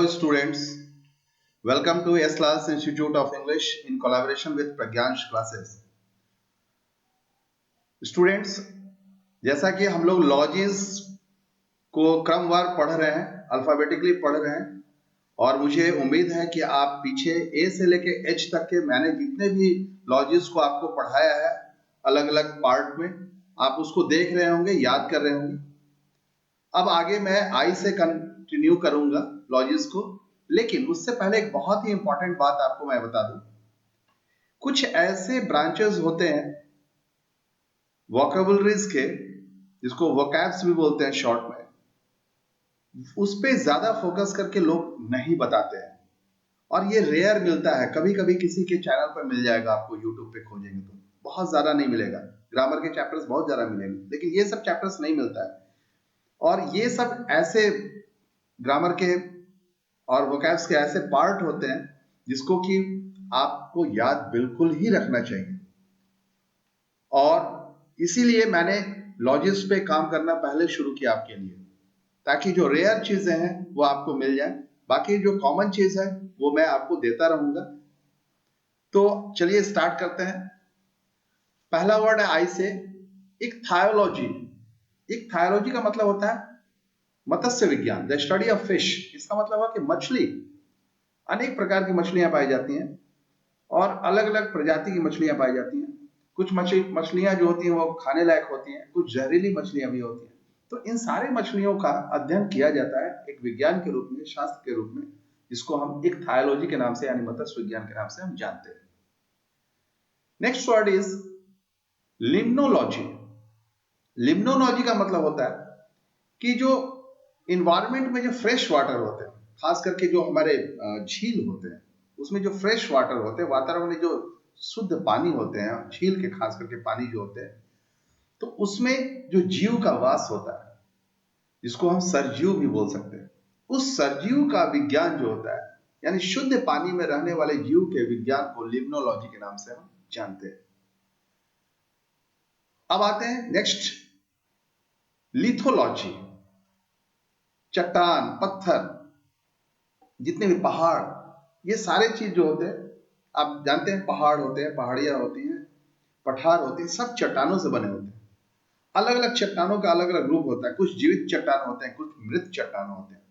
students. Welcome to S-Class Institute of English in collaboration with Pragyansh Classes. Students, जैसा कि हम लोग lodges को क्रमवार पढ़ रहे हैं, अल्फाबेटिकली पढ़ रहे हैं और मुझे उम्मीद है कि आप पीछे ए से लेके एच तक के मैंने जितने भी लॉजिस को आपको पढ़ाया है अलग अलग पार्ट में, आप उसको देख रहे होंगे, याद कर रहे होंगे। अब आगे मैं आई से कंटिन्यू करूंगा लॉजिस को, लेकिन उससे पहले एक बहुत ही इंपॉर्टेंट बात आपको मैं बता दूं। कुछ ऐसे ब्रांचेस होते हैं वोकैबुलरीज के, जिसको वोकैब्स भी बोलते हैं शॉर्ट में, उस पे ज्यादा फोकस करके लोग नहीं बताते हैं और ये रेयर मिलता है। कभी कभी किसी के चैनल पर मिल जाएगा, आपको यूट्यूब पे खोजेंगे तो बहुत ज्यादा नहीं मिलेगा। ग्रामर के चैप्टर्स बहुत ज्यादा मिलेंगे, लेकिन ये सब चैप्टर्स नहीं मिलता है। और ये सब ऐसे ग्रामर के और वोकैब्स के ऐसे पार्ट होते हैं जिसको कि आपको याद बिल्कुल ही रखना चाहिए। और इसीलिए मैंने लॉजिस पे काम करना पहले शुरू किया आपके लिए, ताकि जो रेयर चीजें हैं वो आपको मिल जाए, बाकी जो कॉमन चीज है वो मैं आपको देता रहूंगा। तो चलिए स्टार्ट करते हैं। पहला वर्ड है आई से, इक्थायोलॉजी। इक्थायोलॉजी का मतलब होता है मत्स्य विज्ञान, द स्टडी ऑफ फिश। इसका मतलब है कि मछली, अनेक प्रकार की मछलियां पाई जाती हैं और अलग अलग प्रजाति की मछलियां पाई जाती हैं। कुछ मछलियां जो होती हैं वो खाने लायक होती हैं, कुछ जहरीली मछलियां भी होती हैं। तो इन सारी मछलियों का अध्ययन किया जाता है एक विज्ञान के रूप में, शास्त्र के रूप में, जिसको हम इक्थायोलॉजी के नाम से यानी मत्स्य विज्ञान के नाम से हम जानते हैं। Next word is limnology. Limnology का मतलब होता है कि जो इन्वायरमेंट में जो फ्रेश वाटर होते हैं, खास करके जो हमारे झील होते हैं, उसमें जो फ्रेश वाटर होते हैं, वातावरण में जो शुद्ध पानी होते हैं, झील के खास करके पानी जो होते हैं, तो उसमें जो जीव का वास होता है, जिसको हम सरजीव भी बोल सकते हैं, उस सरजीव का विज्ञान जो होता है, यानी शुद्ध पानी में रहने वाले जीव के विज्ञान को लिम्नोलॉजी के नाम से हम जानते हैं। अब आते हैं नेक्स्ट, लिथोलॉजी। चट्टान, पत्थर, जितने भी पहाड़, ये सारे चीज जो होते हैं, आप जानते हैं पहाड़ होते हैं, पहाड़ियां होती हैं, पठार होते हैं, सब चट्टानों से बने होते हैं। अलग अलग चट्टानों का अलग अलग रूप होता है, कुछ जीवित चट्टान होते हैं, कुछ मृत चट्टान होते हैं।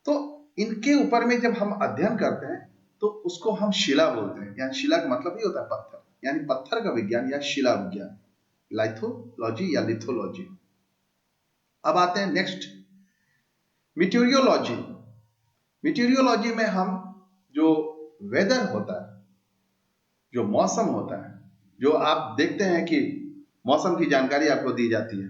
तो इनके ऊपर में जब हम अध्ययन करते हैं तो उसको हम शिला बोलते हैं, यानी शिला का मतलब ही होता है पत्थर, यानी पत्थर का विज्ञान या शिला विज्ञान, लाइथोलॉजी या लिथोलॉजी। अब आते हैं नेक्स्ट, मीटेरियोलॉजी। मीटेरियोलॉजी में हम जो वेदर होता है, जो मौसम होता है, जो आप देखते हैं कि मौसम की जानकारी आपको दी जाती है,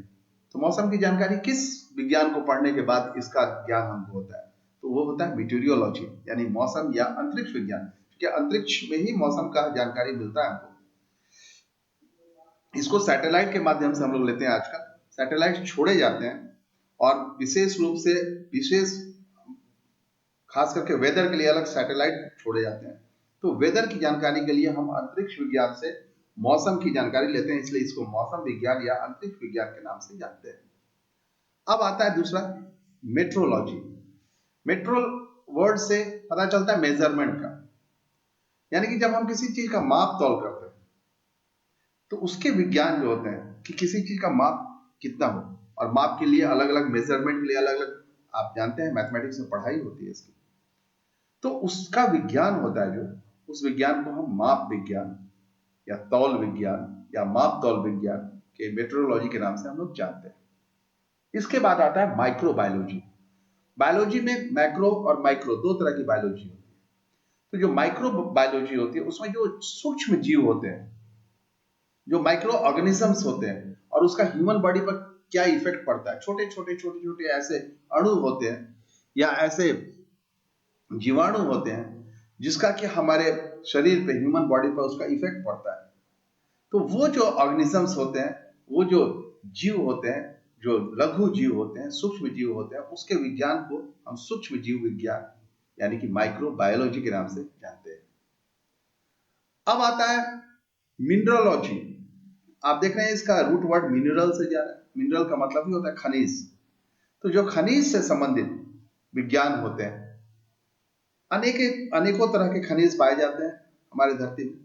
तो मौसम की जानकारी किस विज्ञान को पढ़ने के बाद इसका ज्ञान हमको होता है? तो वो होता है मीटेरियोलॉजी, यानी मौसम या अंतरिक्ष विज्ञान, क्योंकि अंतरिक्ष में ही मौसम का जानकारी मिलता है हमको। इसको सैटेलाइट के माध्यम से हम लोग लेते हैं। आजकल सैटेलाइट छोड़े जाते हैं और विशेष रूप से विशेष खास करके वेदर के लिए अलग सैटेलाइट छोड़े जाते हैं। तो वेदर की जानकारी के लिए हम अंतरिक्ष विज्ञान से मौसम की जानकारी लेते हैं, इसलिए इसको मौसम विज्ञान या अंतरिक्ष विज्ञान के नाम से जानते हैं। अब आता है दूसरा, मेट्रोलॉजी। मेट्रो वर्ड से पता चलता है मेजरमेंट का, यानी कि जब हम किसी चीज का माप तौल करते हैं तो उसके विज्ञान जो होते हैं कि किसी चीज का माप कितना हो, और माप के लिए अलग अलग, मेजरमेंट के लिए अलग अलग, आप जानते हैं मैथमेटिक्स में पढ़ाई होती है इसकी, तो उसका विज्ञान होता है जो, उस विज्ञान को हम माप विज्ञान या तौल विज्ञान या माप तौल विज्ञान के मेट्रोलॉजी के नाम से हम लोग जानते हैं। इसके बाद आता है माइक्रोबायोलॉजी। बायोलॉजी में मैक्रो और माइक्रो दो तरह की बायोलॉजी होती है। तो जो माइक्रो बायोलॉजी होती है उसमें जो सूक्ष्म जीव होते हैं, जो माइक्रो ऑर्गेनिजम्स होते हैं, और उसका ह्यूमन बॉडी पर क्या इफेक्ट पड़ता है, छोटे छोटे ऐसे अणु होते हैं या ऐसे जीवाणु होते हैं जिसका कि हमारे शरीर पे, ह्यूमन बॉडी पर उसका इफेक्ट पड़ता है। तो वो जो ऑर्गेनिजम्स होते हैं, वो जो जीव होते हैं, जो लघु जीव होते हैं, सूक्ष्म जीव होते हैं, उसके विज्ञान को हम सूक्ष्म जीव विज्ञान यानी कि माइक्रोबायोलॉजी के नाम से जानते हैं। अब आता है मिनरलॉजी। आप देख रहे हैं इसका रूट वर्ड मिनरल से जा रहा है। मिनरल का मतलब ही होता है खनिज। तो जो खनिज से संबंधित विज्ञान होते हैं अनेकों तरह के खनिज पाए जाते हैं हमारी धरती में,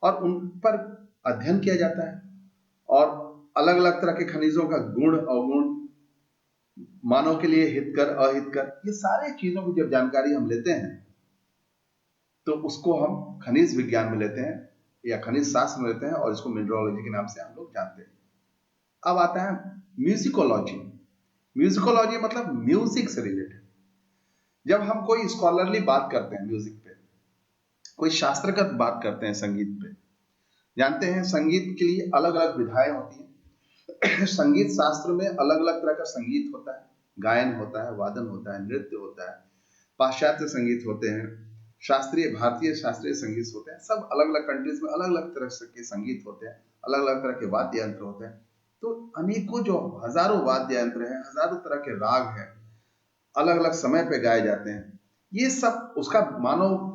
और उन पर अध्ययन किया जाता है, और अलग अलग तरह के खनिजों का गुण अवगुण, मानव के लिए हितकर अहितकर, ये सारे चीजों की जब जानकारी हम लेते हैं तो उसको हम खनिज विज्ञान में लेते हैं या खनिज शास्त्र में लेते हैं, और इसको मिनरलोजी के नाम से हम लोग जानते हैं। अब आता है म्यूजिकोलॉजी। म्यूजिकोलॉजी मतलब म्यूजिक से रिलेटेड। जब हम कोई स्कॉलरली बात करते हैं म्यूजिक पे, कोई शास्त्रगत बात करते हैं संगीत पे, जानते हैं संगीत के लिए अलग अलग विधाएं होती हैं। संगीत शास्त्र में अलग अलग तरह का संगीत होता है, गायन होता है, वादन होता है, नृत्य होता है, पाश्चात्य संगीत होते हैं, शास्त्रीय भारतीय शास्त्रीय संगीत होते हैं। सब अलग अलग कंट्रीज में अलग अलग तरह के संगीत होते हैं, अलग अलग तरह के वाद्य यंत्र होते हैं। तो अनेकों जो हजारों वाद्य यंत्र हैं, हजारों तरह के राग हैं, अलग अलग समय पे गाए जाते हैं। ये सब उसका मानव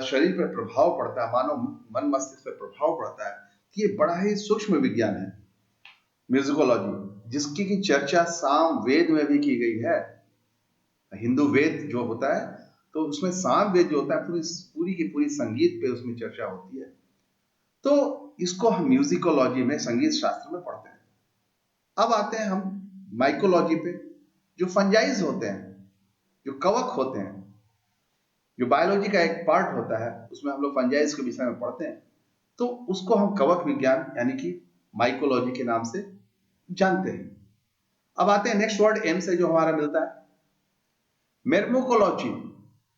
शरीर पर प्रभाव पड़ता है, मानव मन मस्तिष्क पर प्रभाव पड़ता है। कि ये बड़ा ही सूक्ष्म विज्ञान है म्यूजिकोलॉजी, जिसकी की चर्चा साम वेद में भी की गई है। हिंदू वेद जो होता है, तो उसमें साम वेद जो होता है, पूरी की पूरी संगीत पे उसमें चर्चा होती है। तो इसको हम म्यूजिकोलॉजी में, संगीत शास्त्र में पढ़ते हैं। अब आते हैं हम माइकोलॉजी पे, जो फंजाइज होते हैं, जो कवक होते हैं, जो बायोलॉजी का एक पार्ट होता है, उसमें हम लोग फंजाइज के विषय में पढ़ते हैं। तो उसको हम कवक विज्ञान यानी कि माइकोलॉजी के नाम से जानते हैं। अब आते हैं नेक्स्ट वर्ड एम से जो हमारा मिलता है, मेर्मोकोलॉजी।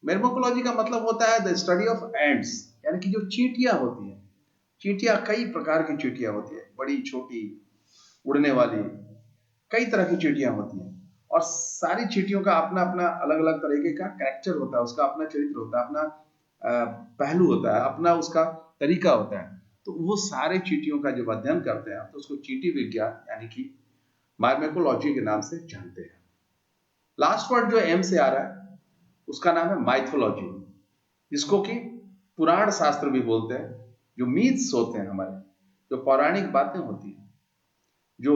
मेर्मोकोलॉजी का मतलब होता है द स्टडी ऑफ एंड्स, यानी कि जो चींटियां होती हैं। चींटियां कई प्रकार की चींटियां होती है, बड़ी छोटी, उड़ने वाली, कई तरह की चींटियां होती हैं। और सारी चींटियों का अपना अपना अलग अलग तरीके का कैरेक्टर होता है, उसका अपना चरित्र होता है, अपना पहलू होता है, अपना उसका तरीका होता है। तो वो सारे चींटियों का जब अध्ययन करते हैं तो उसको चींटी विज्ञान यानी कि माइकोलॉजी के नाम से जानते हैं। लास्ट वर्ड जो एम से आ रहा है उसका नाम है माइथोलॉजी, जिसको कि पुराण शास्त्र भी बोलते हैं। जो मीथ्स होते हैं हमारे, जो पौराणिक बातें होती हैं, जो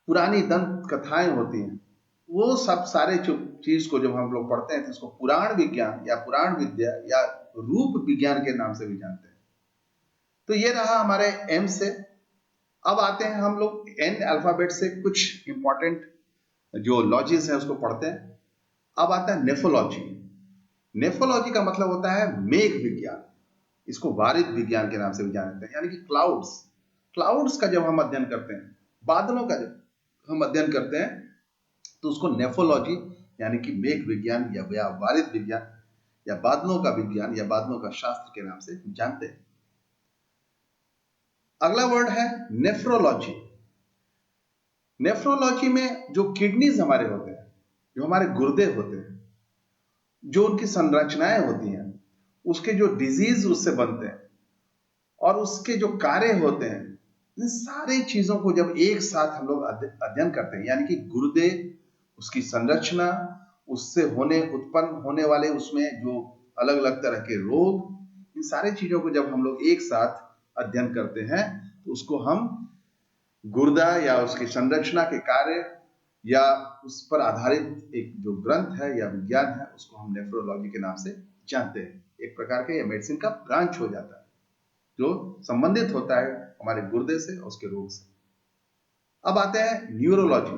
पुरानी दंत कथाएं होती हैं, वो सब सारे चीज को जब हम लोग पढ़ते हैं तो इसको पुराण विज्ञान या पुराण विद्या या रूप विज्ञान के नाम से भी जानते हैं। तो ये रहा हमारे एम से। अब आते हैं हम लोग एन अल्फाबेट से कुछ इंपॉर्टेंट जो लॉजीज है उसको पढ़ते हैं। अब आता है नेफोलॉजी। नेफोलॉजी का मतलब होता है मेघ विज्ञान, इसको वारिद विज्ञान के नाम से भी जानते हैं, यानी कि क्लाउड्स। क्लाउड्स का जब हम अध्ययन करते हैं, बादलों का जब हम अध्ययन करते हैं, तो उसको नेफोलॉजी यानी कि मेघ विज्ञान या वारिद विज्ञान या बादलों का विज्ञान या बादलों का शास्त्र के नाम से जानते हैं। अगला वर्ड है नेफ्रोलॉजी। नेफ्रोलॉजी में जो किडनीज हमारे होते हैं, जो हमारे गुर्दे होते हैं, जो उनकी संरचनाएं होती हैं, उसके जो डिजीज उससे बनते हैं और उसके जो कार्य होते हैं, इन सारी चीजों को जब एक साथ हम लोग अध्ययन करते हैं, यानी कि गुर्दे, उसकी संरचना, उससे उत्पन्न होने वाले उसमें जो अलग अलग तरह के रोग, इन सारी चीजों को जब हम लोग एक साथ अध्ययन करते हैं तो उसको हम गुर्दा या उसकी संरचना के कार्य या उस पर आधारित एक जो ग्रंथ है या विज्ञान है, उसको हम नेफ्रोलॉजी के नाम से जानते हैं। एक प्रकार का यह मेडिसिन का ब्रांच हो जाता है जो संबंधित होता है हमारे गुर्दे से और उसके रोग से। अब आते हैं न्यूरोलॉजी।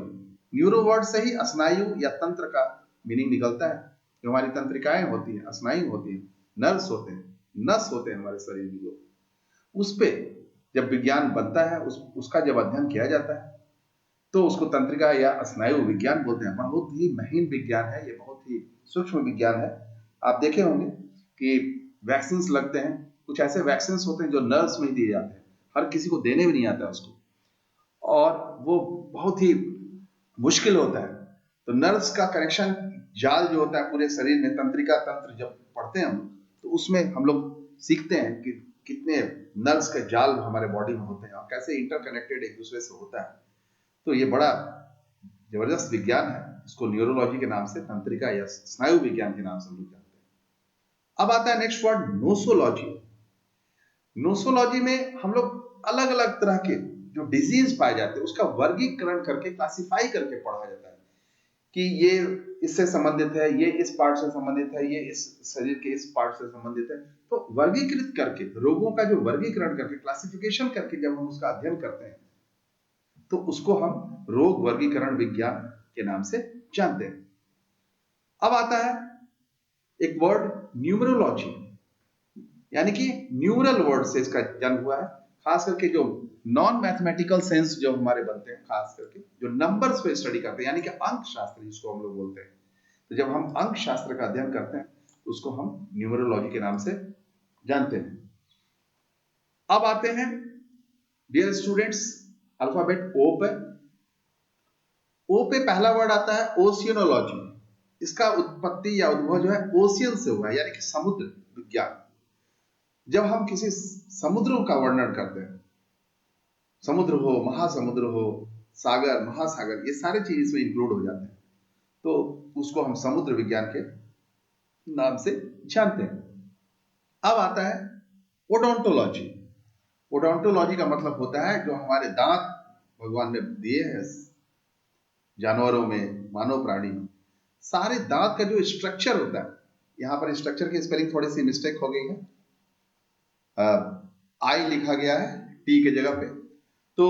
न्यूरो वर्ड से ही स्नायु या तंत्र का मीनिंग निकलता है। जो हमारी तंत्रिकाएं होती हैं, स्नायु होती हैं, नर्व्स होते हैं, नस होते हैं हमारे शरीर में, जो उस पे जब विज्ञान बनता है, उसका जब अध्ययन किया जाता है तो उसको तंत्रिका या स्नायु विज्ञान बोलते हैं। बहुत ही महीन विज्ञान है, ये बहुत ही सूक्ष्म विज्ञान है। आप देखे होंगे कि वैक्सीन लगते हैं, कुछ ऐसे वैक्सीन होते हैं जो नर्व्स में दिए जाते हैं, हर किसी को देने भी नहीं आता उसको, और वो बहुत ही मुश्किल होता है। तो नर्व्स का कनेक्शन जाल जो होता है पूरे शरीर में, तंत्रिका तंत्र जब पढ़ते हैं हम, तो उसमें हम लोग सीखते हैं कि कितने नर्व्स के जाल हमारे बॉडी में होते हैं और कैसे इंटरकनेक्टेड एक दूसरे से होता है। तो ये बड़ा जबरदस्त विज्ञान है, इसको न्यूरोलॉजी के नाम से, तंत्रिका या स्नायु विज्ञान के नाम से हम लोग जानते हैं। अब आता है नेक्स्ट वर्ड नोसोलॉजी। नोसोलॉजी में हम लोग अलग अलग तरह के जो डिजीज पाए जाते हैं उसका वर्गीकरण करके, क्लासिफाई करके पढ़ा जाता है कि ये इससे संबंधित है, ये इस पार्ट से संबंधित है, ये इस शरीर के इस पार्ट से संबंधित है। तो वर्गीकृत करके, रोगों का जो वर्गीकरण करके, क्लासिफिकेशन करके जब हम उसका अध्ययन करते हैं तो उसको हम रोग वर्गीकरण विज्ञान के नाम से जानते हैं। अब आता है एक वर्ड न्यूमरोलॉजी, यानी कि न्यूमरल वर्ड से इसका जन्म हुआ है। खास करके जो नॉन मैथमेटिकल सेंस जो हमारे बनते हैं, खास करके जो नंबर्स पे स्टडी करते हैं, यानी कि अंक शास्त्र जिसको हम लोग बोलते हैं। तो जब हम अंक शास्त्र का अध्ययन करते हैं तो उसको हम न्यूमरोलॉजी के नाम से जानते हैं। अब आते हैं डियर स्टूडेंट्स, अल्फाबेट ओ पे। ओ पे पहला वर्ड आता है ओशियनोलॉजी। इसका उत्पत्ति या उद्भव जो है ओशियन से हुआ है, यानी कि समुद्र विज्ञान। जब हम किसी समुद्र का वर्णन करते हैं, समुद्र हो, महासमुद्र हो, सागर, महासागर, ये सारे चीज इसमें इंक्लूड हो जाते हैं, तो उसको हम समुद्र विज्ञान के नाम से जानते हैं। अब आता है ओडोंटोलॉजी। ओडोंटोलॉजी का मतलब होता है जो हमारे दांत भगवान ने दिए हैं जानवरों में, मानव प्राणी में, सारे दांत का जो स्ट्रक्चर होता है, यहां पर स्ट्रक्चर की स्पेलिंग थोड़ी सी मिस्टेक हो गई है, आई लिखा गया है टी के जगह पे। तो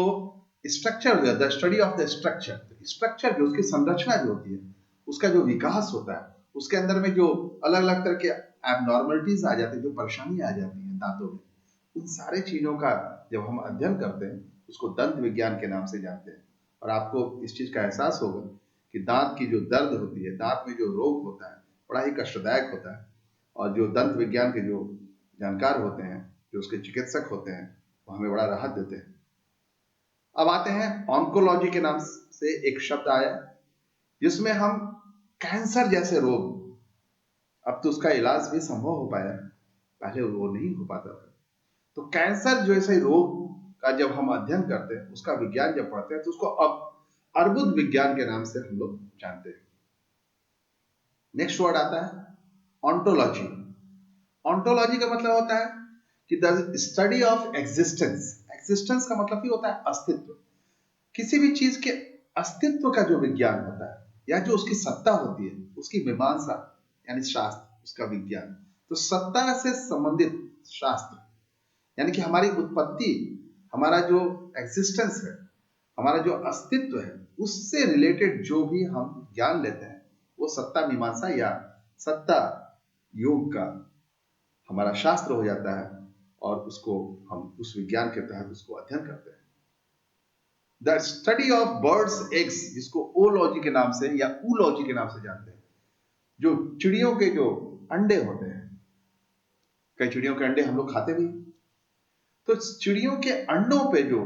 structure, the study of the structure, structure जो उसकी संरचना जो होती है, उसका जो विकास होता है, उसके अंदर में जो अलग अलग तरह के एबनॉर्मलिटीज आ जाती है, जो परेशानी आ जाती है दांतों में, उन सारे चीजों का जब हम अध्ययन करते हैं उसको दंत विज्ञान के नाम से जानते हैं। और आपको इस चीज का एहसास होगा कि दांत की जो दर्द होती है, दांत में जो रोग होता है, बड़ा ही कष्टदायक होता है। और जो दंत विज्ञान के जो जानकार होते हैं, जो उसके चिकित्सक होते हैं, वो हमें बड़ा राहत देते हैं। अब आते हैं ऑन्कोलॉजी के नाम से एक शब्द आया, जिसमें हम कैंसर जैसे रोग, अब तो उसका इलाज भी संभव हो पाया है, पहले वो नहीं हो पाता था। तो कैंसर जैसे रोग का जब हम अध्ययन करते हैं, उसका विज्ञान जब पढ़ते हैं, तो उसको अब अर्बुद विज्ञान के नाम से हम लोग जानते हैं। नेक्स्ट वर्ड आता है ऑन्टोलॉजी। ऑन्टोलॉजी का मतलब होता है कि the study of existence. Existence का मतलब ही होता है अस्तित्व। किसी भी चीज के अस्तित्व का जो विज्ञान होता है, या जो उसकी सत्ता होती है, उसकी मीमांसा यानी शास्त्र, उसका विज्ञान। तो सत्ता से संबंधित शास्त्र, यानी कि हमारी उत्पत्ति, हमारा जो एग्जिस्टेंस है, हमारा जो अस्तित्व है, उससे रिलेटेड जो भी हम ज्ञान लेते हैं, वो सत्ता मीमांसा या सत्ता योग का हमारा शास्त्र हो जाता है। और उसको हम उस विज्ञान के तहत उसको अध्ययन करते हैं। The study of birds eggs, जिसको ओलॉजी के नाम से या ऊलॉजी के नाम से जानते हैं, जो चिड़ियों के जो अंडे होते हैं, कई चिड़ियों के अंडे हम लोग खाते भी, तो चिड़ियों के अंडों पे जो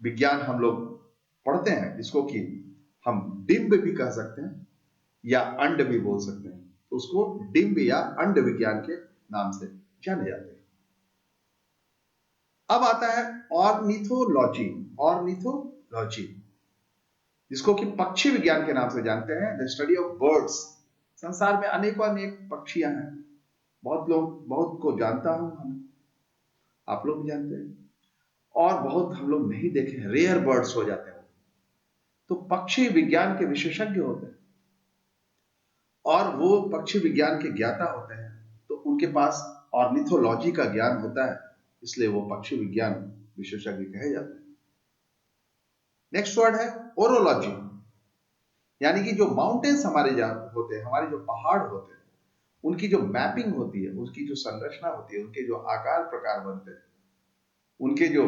विज्ञान हम लोग पढ़ते हैं, जिसको कि हम डिंब भी कह सकते हैं या अंड भी बोल सकते हैं, तो उसको डिंब या अंड विज्ञान के नाम से जाने जाते हैं। अब आता है ऑर्निथोलॉजी। ऑर्निथोलॉजी, जिसको कि पक्षी विज्ञान के नाम से जानते हैं, द स्टडी ऑफ बर्ड्स। संसार में अनेकों अनेक पक्षियां हैं, बहुत को जानता हूं, हम आप लोग भी जानते हैं, और बहुत हम लोग नहीं देखे हैं, रेयर बर्ड्स हो जाते हैं। तो पक्षी विज्ञान के विशेषज्ञ होते हैं और वो पक्षी विज्ञान के ज्ञाता होते हैं, तो उनके पास ऑर्निथोलॉजी का ज्ञान होता है, इसलिए वो पक्षी विज्ञान विशेषज्ञ कहे जाते हैं। नेक्स्ट वर्ड है ओरोलॉजी, यानी कि जो माउंटेन्स हमारे होते हैं, हमारे जो पहाड़ होते हैं, उनकी जो मैपिंग होती है, उसकी जो संरचना होती है, उनके जो आकार प्रकार बनते हैं, उनके जो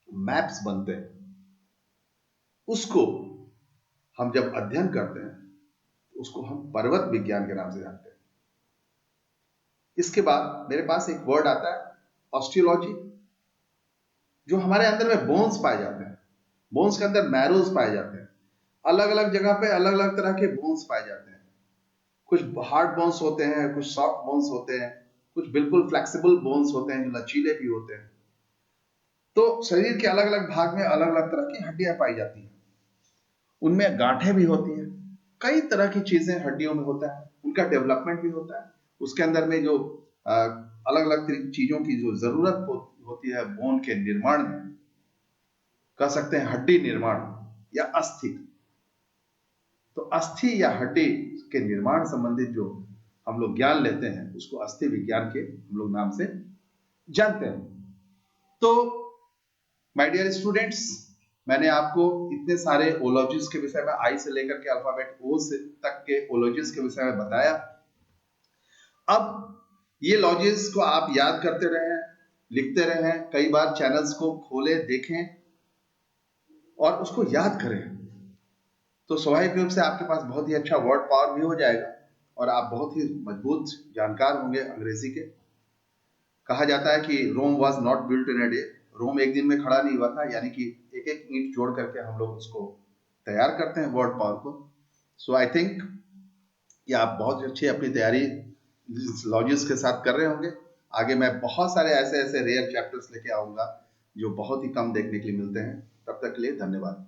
मैप्स बनते हैं, उसको हम जब अध्ययन करते हैं, उसको हम पर्वत विज्ञान के नाम से जानते हैं। इसके बाद मेरे पास एक वर्ड आता है ऑस्टियोलॉजी, जो हमारे अंदर में बोन्स पाए जाते हैं, बोन्स के अंदर मैरोज पाए जाते हैं, अलग अलग जगह पे अलग अलग तरह के बोन्स पाए जाते हैं। कुछ हार्ड बोन्स होते हैं, कुछ सॉफ्ट बोन्स होते हैं, कुछ बिल्कुल फ्लेक्सिबल बोन्स होते हैं जो लचीले भी होते हैं। तो शरीर के अलग अलग भाग में अलग अलग तरह की हड्डियां पाई जाती हैं, उनमें गांठें भी होती हैं, कई तरह की चीजें हड्डियों में होता है, उनका डेवलपमेंट भी होता है। उसके अंदर में जो अलग अलग चीजों की जो जरूरत होती है बोन के निर्माण में, कह सकते हैं हड्डी निर्माण या अस्थि। तो अस्थि या हड्डी के निर्माण संबंधित जो हम लोग ज्ञान लेते हैं उसको अस्थि विज्ञान के हम लोग नाम से जानते हैं। तो माय डियर स्टूडेंट्स, मैंने आपको इतने सारे ओलॉजिस के विषय में, आई से लेकर के अल्फाबेट ओ से तक के ओलॉजिस के विषय में बताया। अब ये लॉजिस को आप याद करते रहें, लिखते रहें, कई बार चैनल्स को खोलें, देखें और उसको याद करें, तो स्वाभाविक रूप से आपके पास बहुत ही अच्छा वर्ड पावर भी हो जाएगा और आप बहुत ही मजबूत जानकार होंगे अंग्रेजी के। कहा जाता है कि Rome was not built in a day, Rome एक दिन में खड़ा नहीं हुआ था, यानी कि एक एक ईंट जोड़ करके हम लोग उसको तैयार करते हैं वर्ड पावर को। सो आई थिंक कि आप बहुत अच्छी अपनी तैयारी लॉजिक्स के साथ कर रहे होंगे। आगे मैं बहुत सारे ऐसे ऐसे रेयर चैप्टर्स लेके आऊंगा जो बहुत ही कम देखने के लिए मिलते हैं। तब तक के लिए धन्यवाद।